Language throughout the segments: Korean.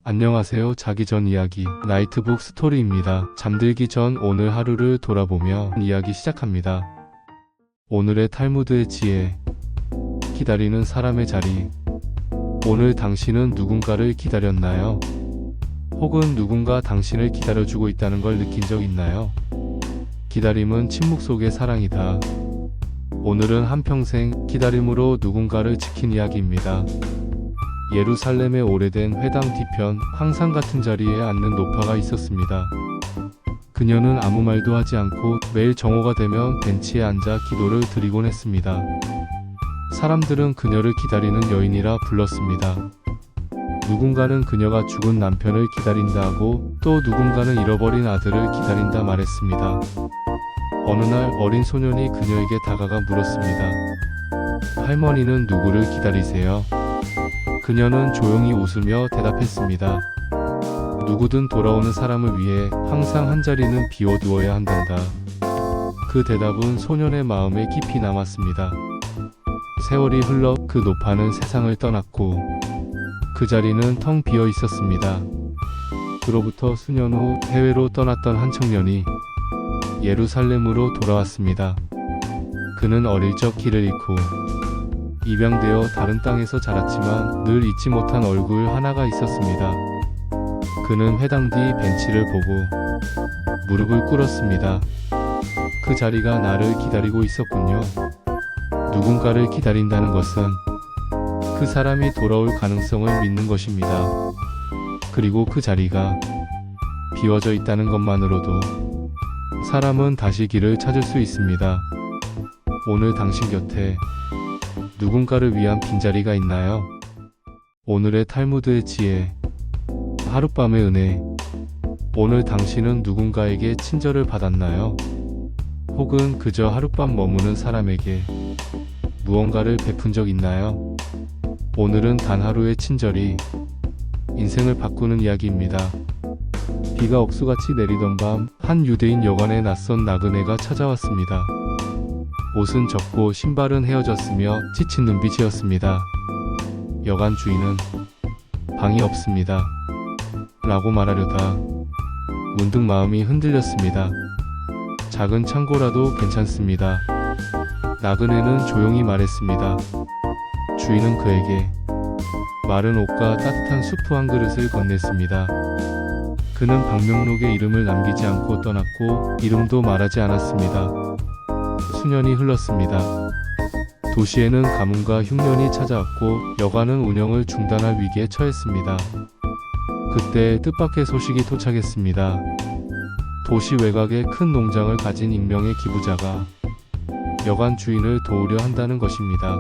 안녕하세요. 자기 전 이야기 나이트북 스토리입니다. 잠들기 전 오늘 하루를 돌아보며 이야기 시작합니다. 오늘의 탈무드의 지혜. 기다리는 사람의 자리. 오늘 당신은 누군가를 기다렸나요? 혹은 누군가 당신을 기다려주고 있다는 걸 느낀 적 있나요? 기다림은 침묵 속의 사랑이다. 오늘은 한평생 기다림으로 누군가를 지킨 이야기입니다. 예루살렘의 오래된 회당 뒤편 항상 같은 자리에 앉는 노파가 있었습니다. 그녀는 아무 말도 하지 않고 매일 정오가 되면 벤치에 앉아 기도를 드리곤 했습니다. 사람들은 그녀를 기다리는 여인이라 불렀습니다. 누군가는 그녀가 죽은 남편을 기다린다 하고 또 누군가는 잃어버린 아들을 기다린다 말했습니다. 어느 날 어린 소년이 그녀에게 다가가 물었습니다. 할머니는 누구를 기다리세요? 그녀는 조용히 웃으며 대답했습니다. 누구든 돌아오는 사람을 위해 항상 한 자리는 비워두어야 한단다. 그 대답은 소년의 마음에 깊이 남았습니다. 세월이 흘러 그 노파는 세상을 떠났고 그 자리는 텅 비어 있었습니다. 그로부터 수년 후 해외로 떠났던 한 청년이 예루살렘으로 돌아왔습니다. 그는 어릴 적 길을 잃고 입양되어 다른 땅에서 자랐지만 늘 잊지 못한 얼굴 하나가 있었습니다. 그는 회당 뒤 벤치를 보고 무릎을 꿇었습니다. 그 자리가 나를 기다리고 있었군요. 누군가를 기다린다는 것은 그 사람이 돌아올 가능성을 믿는 것입니다. 그리고 그 자리가 비워져 있다는 것만으로도 사람은 다시 길을 찾을 수 있습니다. 오늘 당신 곁에 누군가를 위한 빈자리가 있나요? 오늘의 탈무드의 지혜. 하룻밤의 은혜. 오늘 당신은 누군가에게 친절을 받았나요? 혹은 그저 하룻밤 머무는 사람에게 무언가를 베푼 적 있나요? 오늘은 단 하루의 친절이 인생을 바꾸는 이야기입니다. 비가 억수같이 내리던 밤, 한 유대인 여관에 낯선 나그네가 찾아왔습니다. 옷은 젖고 신발은 헤어졌으며 지친 눈빛이었습니다. 여관 주인은 방이 없습니다. 라고 말하려다 문득 마음이 흔들렸습니다. 작은 창고라도 괜찮습니다. 나그네는 조용히 말했습니다. 주인은 그에게 마른 옷과 따뜻한 수프 한 그릇을 건넸습니다. 그는 방명록에 이름을 남기지 않고 떠났고 이름도 말하지 않았습니다. 수년이 흘렀습니다. 도시에는 가뭄과 흉년이 찾아왔고 여관은 운영을 중단할 위기에 처했습니다. 그때 뜻밖의 소식이 도착했습니다. 도시 외곽에 큰 농장을 가진 익명의 기부자가 여관 주인을 도우려 한다는 것입니다.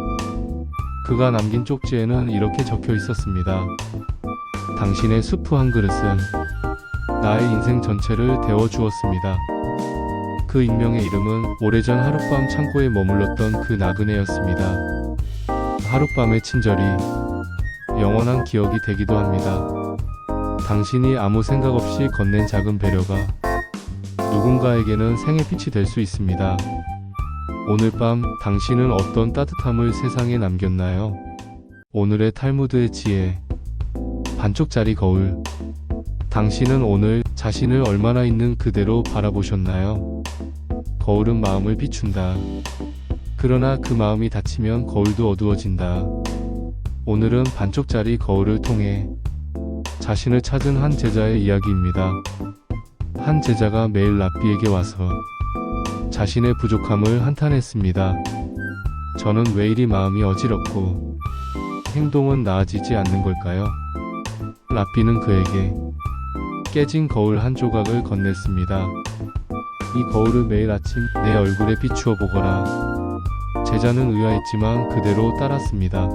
그가 남긴 쪽지에는 이렇게 적혀 있었습니다. 당신의 수프 한 그릇은 나의 인생 전체를 데워주었습니다. 그 익명의 이름은 오래전 하룻밤 창고에 머물렀던 그 나그네였습니다. 하룻밤의 친절이 영원한 기억이 되기도 합니다. 당신이 아무 생각 없이 건넨 작은 배려가 누군가에게는 생의 빛이 될 수 있습니다. 오늘 밤 당신은 어떤 따뜻함을 세상에 남겼나요? 오늘의 탈무드의 지혜. 반쪽짜리 거울. 당신은 오늘 자신을 얼마나 있는 그대로 바라보셨나요? 거울은 마음을 비춘다. 그러나 그 마음이 닫히면 거울도 어두워진다. 오늘은 반쪽짜리 거울을 통해 자신을 찾은 한 제자의 이야기입니다. 한 제자가 매일 랍비에게 와서 자신의 부족함을 한탄했습니다. 저는 왜 이리 마음이 어지럽고 행동은 나아지지 않는 걸까요? 랍비는 그에게 깨진 거울 한 조각을 건넸습니다. 이 거울을 매일 아침 내 얼굴에 비추어 보거라. 제자는 의아했지만 그대로 따랐습니다.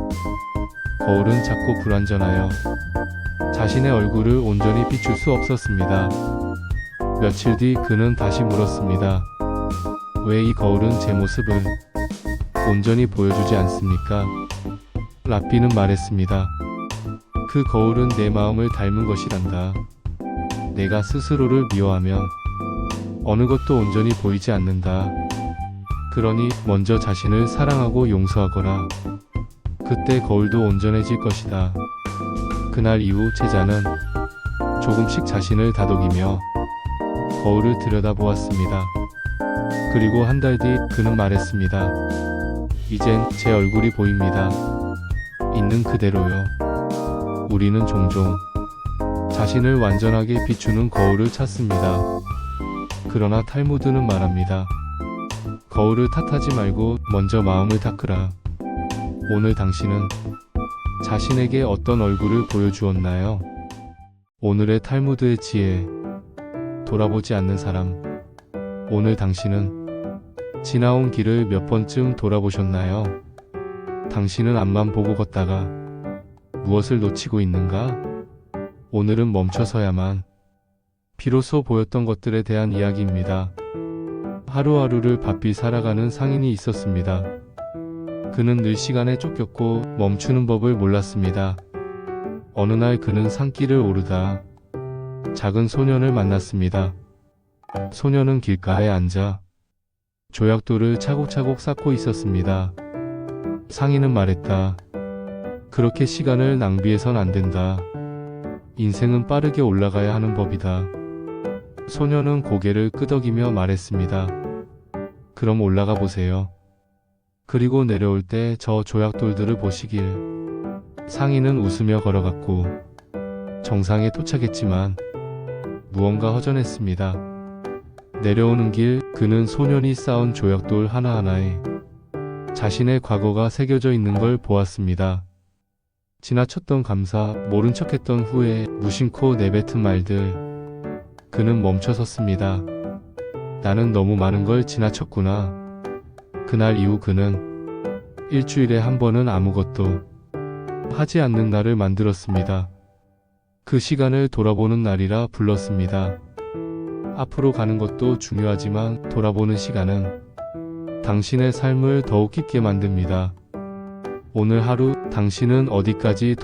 거울은 작고 불완전하여 자신의 얼굴을 온전히 비출 수 없었습니다. 며칠 뒤 그는 다시 물었습니다. 왜 이 거울은 제 모습을 온전히 보여주지 않습니까? 랍비는 말했습니다. 그 거울은 내 마음을 닮은 것이란다. 내가 스스로를 미워하면 어느 것도 온전히 보이지 않는다. 그러니 먼저 자신을 사랑하고 용서하거라. 그때 거울도 온전해질 것이다. 그날 이후 제자는 조금씩 자신을 다독이며 거울을 들여다보았습니다. 그리고 한 달 뒤 그는 말했습니다. 이젠 제 얼굴이 보입니다. 있는 그대로요. 우리는 종종 자신을 완전하게 비추는 거울을 찾습니다. 그러나 탈무드는 말합니다. 거울을 탓하지 말고 먼저 마음을 닦으라. 오늘 당신은 자신에게 어떤 얼굴을 보여주었나요? 오늘의 탈무드의 지혜. 돌아보지 않는 사람. 오늘 당신은 지나온 길을 몇 번쯤 돌아보셨나요? 당신은 앞만 보고 걷다가 무엇을 놓치고 있는가? 오늘은 멈춰서야만 비로소 보였던 것들에 대한 이야기입니다. 하루하루를 바삐 살아가는 상인이 있었습니다. 그는 늘 시간에 쫓겼고 멈추는 법을 몰랐습니다. 어느 날 그는 산길을 오르다 작은 소년을 만났습니다. 소년은 길가에 앉아 조약돌을 차곡차곡 쌓고 있었습니다. 상인은 말했다. 그렇게 시간을 낭비해선 안 된다. 인생은 빠르게 올라가야 하는 법이다. 소년은 고개를 끄덕이며 말했습니다. 그럼 올라가 보세요. 그리고 내려올 때 저 조약돌들을 보시길. 상인은 웃으며 걸어갔고 정상에 도착했지만 무언가 허전했습니다. 내려오는 길 그는 소년이 쌓은 조약돌 하나하나에 자신의 과거가 새겨져 있는 걸 보았습니다. 지나쳤던 감사, 모른 척했던 후회, 무심코 내뱉은 말들. 그는 멈춰 섰습니다. 나는 너무 많은 걸 지나쳤구나. 그날 이후 그는 일주일에 한 번은 아무것도 하지 않는 날을 만들었습니다. 그 시간을 돌아보는 날이라 불렀습니다. 앞으로 가는 것도 중요하지만 돌아보는 시간은 당신의 삶을 더욱 깊게 만듭니다. 오늘 하루 당신은 어디까지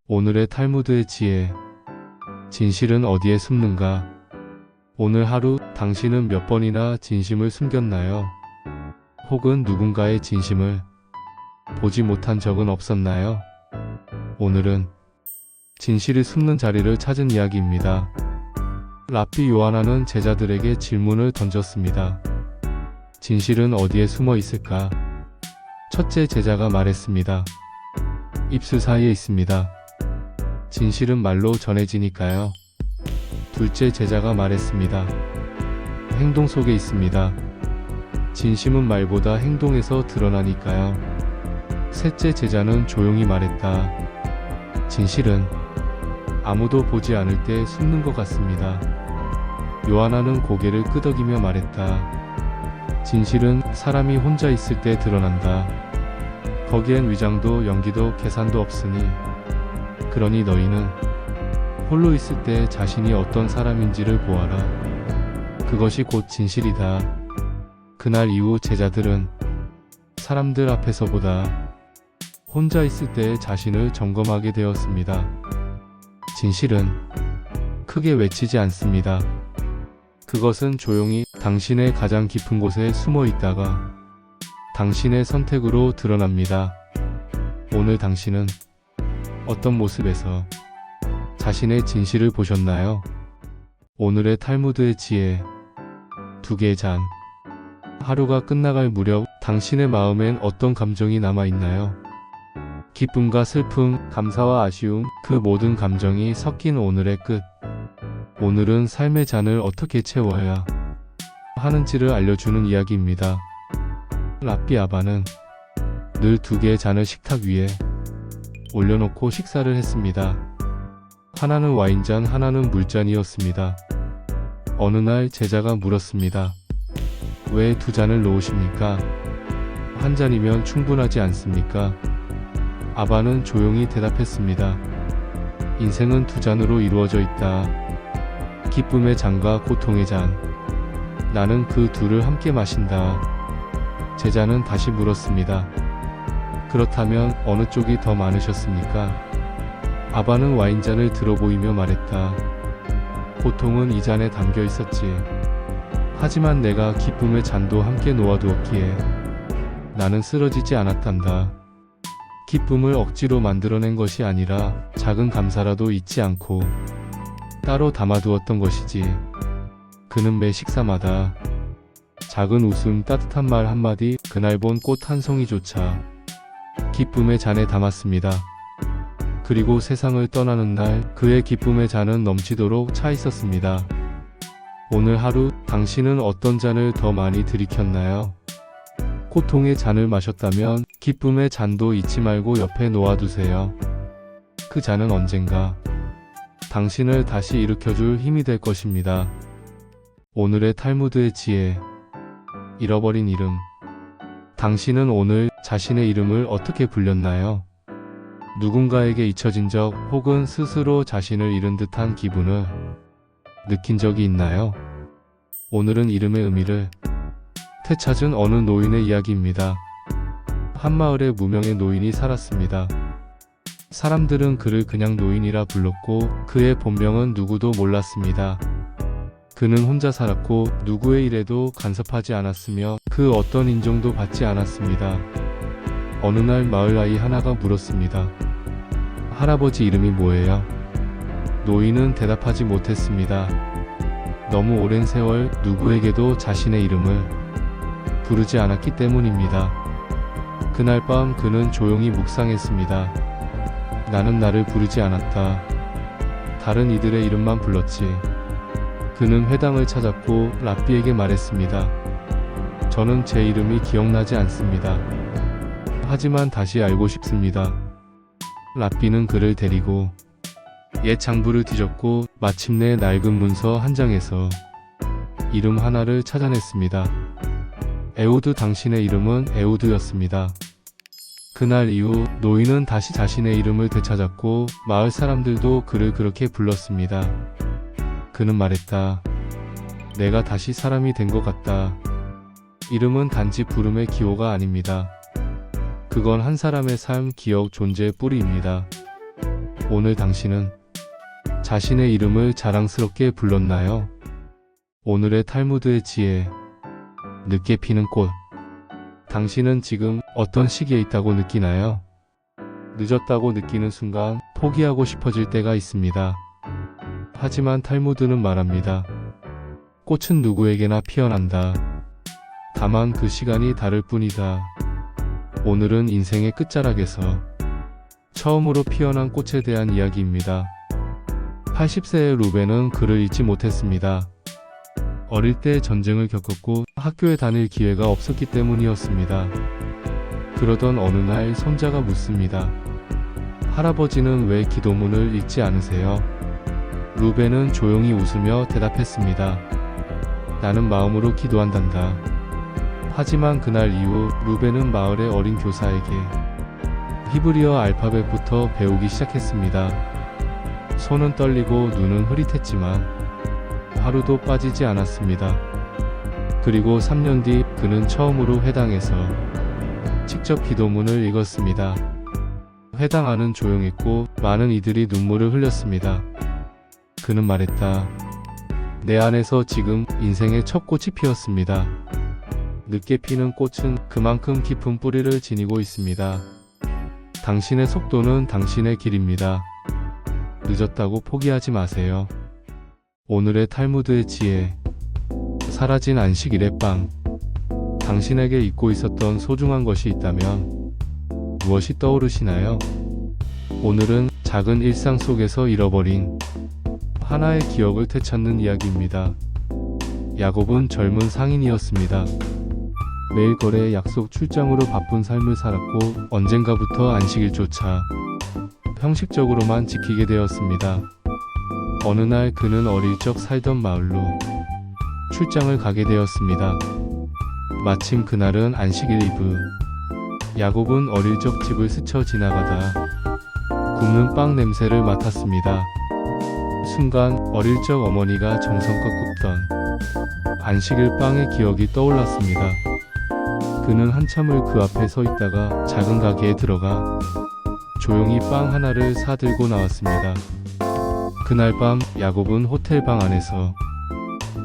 오늘의 탈무드의 지혜. 진실은 어디에 숨는가? 오늘 하루 당신은 몇 번이나 진심을 숨겼나요? 혹은 누군가의 진심을 보지 못한 적은 없었나요? 오늘은 진실이 숨는 자리를 찾은 이야기입니다. 랍비 요하나는 제자들에게 질문을 던졌습니다. 진실은 어디에 숨어 있을까? 첫째 제자가 말했습니다. 입술 사이에 있습니다. 진실은 말로 전해지니까요. 둘째 제자가 말했습니다. 행동 속에 있습니다. 진심은 말보다 행동에서 드러나니까요. 셋째 제자는 조용히 말했다. 진실은 아무도 보지 않을 때 숨는 것 같습니다. 요하나는 고개를 끄덕이며 말했다. 진실은 사람이 혼자 있을 때 드러난다. 거기엔 위장도 연기도 계산도 없으니. 그러니 너희는 홀로 있을 때 자신이 어떤 사람인지를 보아라. 그것이 곧 진실이다. 그날 이후 제자들은 사람들 앞에서보다 혼자 있을 때 자신을 점검하게 되었습니다. 진실은 크게 외치지 않습니다. 그것은 조용히 당신의 가장 깊은 곳에 숨어 있다가 당신의 선택으로 드러납니다. 오늘 당신은 어떤 모습에서 자신의 진실을 보셨나요? 오늘의 탈무드의 지혜. 2개의 잔. 하루가 끝나갈 무렵 당신의 마음엔 어떤 감정이 남아있나요? 기쁨과 슬픔, 감사와 아쉬움, 그 모든 감정이 섞인 오늘의 끝. 오늘은 삶의 잔을 어떻게 채워야 하는지를 알려주는 이야기입니다. 랍비 아바는 늘 2개의 잔을 식탁 위에 올려놓고 식사를 했습니다. 하나는 와인잔, 하나는 물잔이었습니다. 어느 날 제자가 물었습니다. 왜 2잔을 놓으십니까? 한 잔이면 충분하지 않습니까? 아바는 조용히 대답했습니다. 인생은 2잔으로 이루어져 있다. 기쁨의 잔과 고통의 잔. 나는 그 둘을 함께 마신다. 제자는 다시 물었습니다. 그렇다면 어느 쪽이 더 많으셨습니까? 아바는 와인잔을 들어 보이며 말했다. 고통은 이 잔에 담겨 있었지. 하지만 내가 기쁨의 잔도 함께 놓아두었기에 나는 쓰러지지 않았단다. 기쁨을 억지로 만들어낸 것이 아니라 작은 감사라도 잊지 않고 따로 담아두었던 것이지. 그는 매 식사마다 작은 웃음, 따뜻한 말 한마디, 그날 본 꽃 한 송이조차 기쁨의 잔에 담았습니다. 그리고 세상을 떠나는 날 그의 기쁨의 잔은 넘치도록 차 있었습니다. 오늘 하루 당신은 어떤 잔을 더 많이 들이켰나요? 고통의 잔을 마셨다면 기쁨의 잔도 잊지 말고 옆에 놓아두세요. 그 잔은 언젠가 당신을 다시 일으켜줄 힘이 될 것입니다. 오늘의 탈무드의 지혜. 잃어버린 이름. 당신은 오늘 자신의 이름을 어떻게 불렸나요? 누군가에게 잊혀진 적 혹은 스스로 자신을 잃은 듯한 기분을 느낀 적이 있나요? 오늘은 이름의 의미를 되찾은 어느 노인의 이야기입니다. 한 마을에 무명의 노인이 살았습니다. 사람들은 그를 그냥 노인이라 불렀고 그의 본명은 누구도 몰랐습니다. 그는 혼자 살았고 누구의 일에도 간섭하지 않았으며 그 어떤 인정도 받지 않았습니다. 어느 날 마을 아이 하나가 물었습니다. 할아버지 이름이 뭐예요? 노인은 대답하지 못했습니다. 너무 오랜 세월 누구에게도 자신의 이름을 부르지 않았기 때문입니다. 그날 밤 그는 조용히 묵상했습니다. 나는 나를 부르지 않았다. 다른 이들의 이름만 불렀지. 그는 회당을 찾았고 랍비에게 말했습니다. 저는 제 이름이 기억나지 않습니다. 하지만 다시 알고 싶습니다. 랍비는 그를 데리고 옛 장부를 뒤졌고 마침내 낡은 문서 한 장에서 이름 하나를 찾아냈습니다. 에우드. 당신의 이름은 에우드였습니다. 그날 이후 노인은 다시 자신의 이름을 되찾았고 마을 사람들도 그를 그렇게 불렀습니다. 그는 말했다. 내가 다시 사람이 된 것 같다. 이름은 단지 부름의 기호가 아닙니다. 그건 한 사람의 삶, 기억, 존재의 뿌리입니다. 오늘 당신은 자신의 이름을 자랑스럽게 불렀나요? 오늘의 탈무드의 지혜. 늦게 피는 꽃. 당신은 지금 어떤 시기에 있다고 느끼나요? 늦었다고 느끼는 순간 포기하고 싶어질 때가 있습니다. 하지만 탈무드는 말합니다. 꽃은 누구에게나 피어난다. 다만 그 시간이 다를 뿐이다. 오늘은 인생의 끝자락에서 처음으로 피어난 꽃에 대한 이야기입니다. 80세의 루벤은 그를 잊지 못했습니다. 어릴 때 전쟁을 겪었고 학교에 다닐 기회가 없었기 때문이었습니다. 그러던 어느 날 손자가 묻습니다. 할아버지는 왜 기도문을 읽지 않으세요? 루벤은 조용히 웃으며 대답했습니다. 나는 마음으로 기도한단다. 하지만 그날 이후 루벤은 마을의 어린 교사에게 히브리어 알파벳부터 배우기 시작했습니다. 손은 떨리고 눈은 흐릿했지만 하루도 빠지지 않았습니다. 그리고 3년 뒤 그는 처음으로 회당에서 직접 기도문을 읽었습니다. 회당 안은 조용했고 많은 이들이 눈물을 흘렸습니다. 그는 말했다. 내 안에서 지금 인생의 첫 꽃이 피었습니다. 늦게 피는 꽃은 그만큼 깊은 뿌리를 지니고 있습니다. 당신의 속도는 당신의 길입니다. 늦었다고 포기하지 마세요. 오늘의 탈무드의 지혜. 사라진 안식일의 빵. 당신에게 잊고 있었던 소중한 것이 있다면 무엇이 떠오르시나요? 오늘은 작은 일상 속에서 잃어버린 하나의 기억을 되찾는 이야기입니다. 야곱은 젊은 상인이었습니다. 매일 거래, 약속, 출장으로 바쁜 삶을 살았고 언젠가부터 안식일조차 형식적으로만 지키게 되었습니다. 어느 날 그는 어릴 적 살던 마을로 출장을 가게 되었습니다. 마침 그날은 안식일 이브. 야곱은 어릴 적 집을 스쳐 지나가다 굽는 빵 냄새를 맡았습니다. 순간 어릴 적 어머니가 정성껏 굽던 안식일 빵의 기억이 떠올랐습니다. 그는 한참을 그 앞에 서 있다가 작은 가게에 들어가 조용히 빵 하나를 사들고 나왔습니다. 그날 밤 야곱은 호텔 방 안에서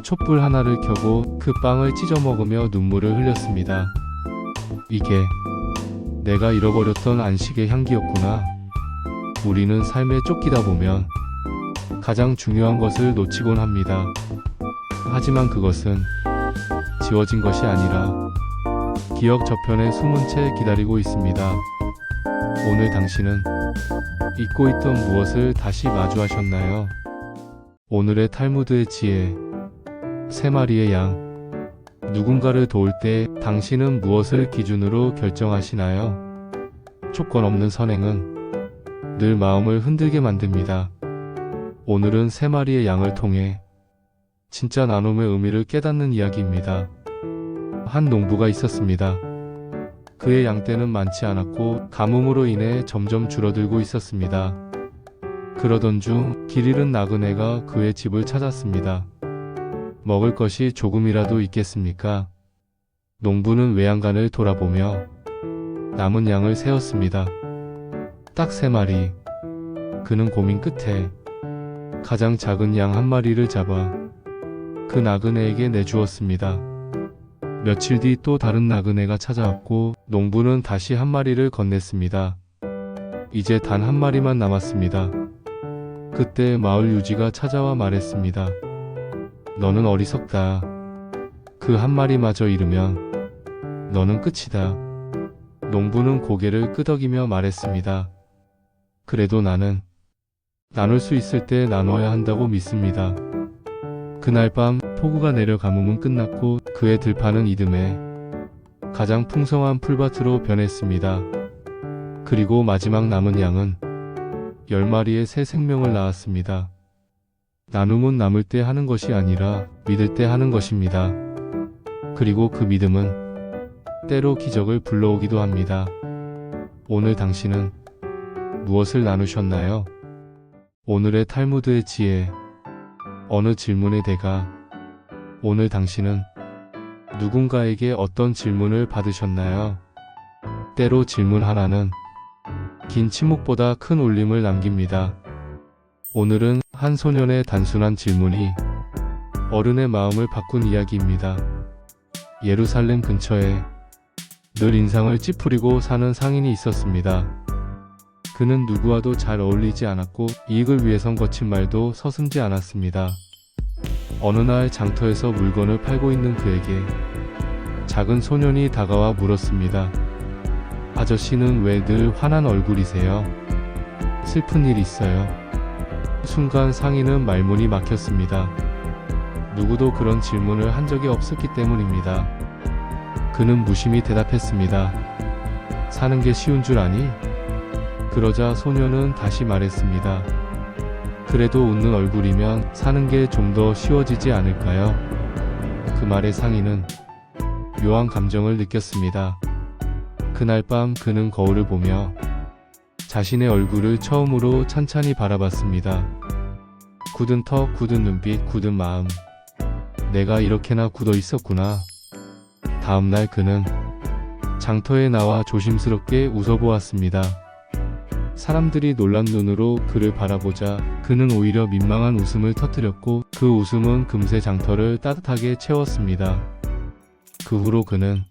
촛불 하나를 켜고 그 빵을 찢어 먹으며 눈물을 흘렸습니다. 이게 내가 잃어버렸던 안식의 향기였구나. 우리는 삶에 쫓기다 보면 가장 중요한 것을 놓치곤 합니다. 하지만 그것은 지워진 것이 아니라 기억 저편에 숨은 채 기다리고 있습니다. 오늘 당신은 잊고 있던 무엇을 다시 마주하셨나요? 오늘의 탈무드의 지혜. 세 마리의 양. 누군가를 도울 때 당신은 무엇을 기준으로 결정하시나요? 조건 없는 선행은 늘 마음을 흔들게 만듭니다. 오늘은 세 마리의 양을 통해 진짜 나눔의 의미를 깨닫는 이야기입니다. 한 농부가 있었습니다. 그의 양떼는 많지 않았고 가뭄으로 인해 점점 줄어들고 있었습니다. 그러던 중 길 잃은 나그네가 그의 집을 찾았습니다. 먹을 것이 조금이라도 있겠습니까? 농부는 외양간을 돌아보며 남은 양을 세었습니다. 딱 3마리. 그는 고민 끝에 가장 작은 양 한 마리를 잡아 그 나그네에게 내주었습니다. 며칠 뒤 또 다른 나그네가 찾아왔고 농부는 다시 한 마리를 건넸습니다. 이제 단 한 마리만 남았습니다. 그때 마을 유지가 찾아와 말했습니다. 너는 어리석다. 그 한 마리마저 잃으면 너는 끝이다. 농부는 고개를 끄덕이며 말했습니다. 그래도 나는 나눌 수 있을 때 나눠야 한다고 믿습니다. 그날 밤 폭우가 내려 가뭄은 끝났고 그의 들판은 이듬해 가장 풍성한 풀밭으로 변했습니다. 그리고 마지막 남은 양은 10마리의 새 생명을 낳았습니다. 나눔은 남을 때 하는 것이 아니라 믿을 때 하는 것입니다. 그리고 그 믿음은 때로 기적을 불러오기도 합니다. 오늘 당신은 무엇을 나누셨나요? 오늘의 탈무드의 지혜. 어느 질문의 대가. 오늘 당신은 누군가에게 어떤 질문을 받으셨나요? 때로 질문 하나는 긴 침묵보다 큰 울림을 남깁니다. 오늘은 한 소년의 단순한 질문이 어른의 마음을 바꾼 이야기입니다. 예루살렘 근처에 늘 인상을 찌푸리고 사는 상인이 있었습니다. 그는 누구와도 잘 어울리지 않았고 이익을 위해선 거친 말도 서슴지 않았습니다. 어느 날 장터에서 물건을 팔고 있는 그에게 작은 소년이 다가와 물었습니다. 아저씨는 왜 늘 환한 얼굴이세요? 슬픈 일 있어요? 순간 상인은 말문이 막혔습니다. 누구도 그런 질문을 한 적이 없었기 때문입니다. 그는 무심히 대답했습니다. 사는 게 쉬운 줄 아니? 그러자 소년은 다시 말했습니다. 그래도 웃는 얼굴이면 사는 게 좀 더 쉬워지지 않을까요? 그 말에 상인은 묘한 감정을 느꼈습니다. 그날 밤 그는 거울을 보며 자신의 얼굴을 처음으로 찬찬히 바라봤습니다. 굳은 턱, 굳은 눈빛, 굳은 마음. 내가 이렇게나 굳어 있었구나. 다음날 그는 장터에 나와 조심스럽게 웃어보았습니다. 사람들이 놀란 눈으로 그를 바라보자 그는 오히려 민망한 웃음을 터뜨렸고 그 웃음은 금세 장터를 따뜻하게 채웠습니다. 그 후로 그는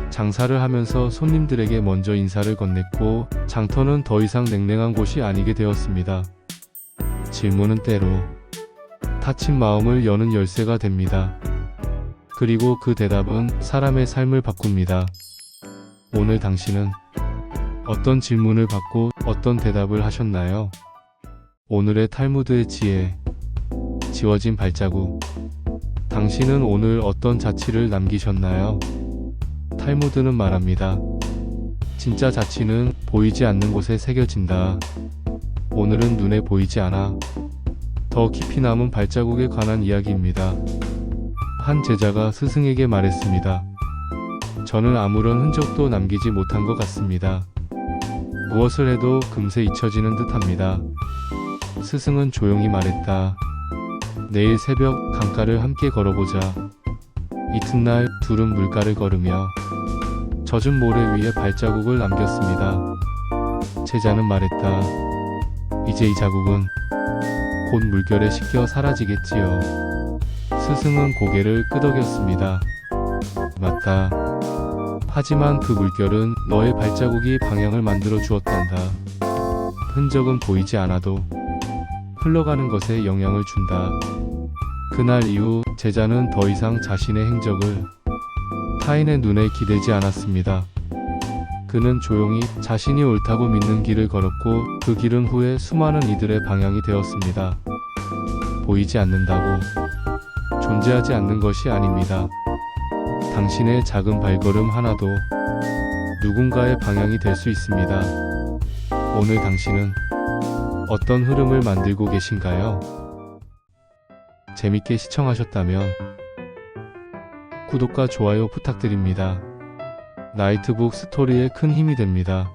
장사를 하면서 손님들에게 먼저 인사를 건넸고 장터는 더 이상 냉랭한 곳이 아니게 되었습니다. 질문은 때로 닫힌 마음을 여는 열쇠가 됩니다. 그리고 그 대답은 사람의 삶을 바꿉니다. 오늘 당신은 어떤 질문을 받고 어떤 대답을 하셨나요? 오늘의 탈무드의 지혜. 지워진 발자국. 당신은 오늘 어떤 자취를 남기셨나요? 탈무드는 말합니다. 진짜 자취는 보이지 않는 곳에 새겨진다. 오늘은 눈에 보이지 않아 더 깊이 남은 발자국에 관한 이야기입니다. 한 제자가 스승에게 말했습니다. 저는 아무런 흔적도 남기지 못한 것 같습니다. 무엇을 해도 금세 잊혀지는 듯합니다. 스승은 조용히 말했다. 내일 새벽 강가를 함께 걸어보자. 이튿날 둘은 물가를 걸으며 젖은 모래 위에 발자국을 남겼습니다. 제자는 말했다. 이제 이 자국은 곧 물결에 씻겨 사라지겠지요. 스승은 고개를 끄덕였습니다. 맞다. 하지만 그 물결은 너의 발자국이 방향을 만들어 주었단다. 흔적은 보이지 않아도 흘러가는 것에 영향을 준다. 그날 이후 제자는 더 이상 자신의 행적을 타인의 눈에 기대지 않았습니다. 그는 조용히 자신이 옳다고 믿는 길을 걸었고 그 길은 후에 수많은 이들의 방향이 되었습니다. 보이지 않는다고 존재하지 않는 것이 아닙니다. 당신의 작은 발걸음 하나도 누군가의 방향이 될 수 있습니다. 오늘 당신은 어떤 흐름을 만들고 계신가요? 재밌게 시청하셨다면 구독과 좋아요 부탁드립니다. 나이트북 스토리에 큰 힘이 됩니다.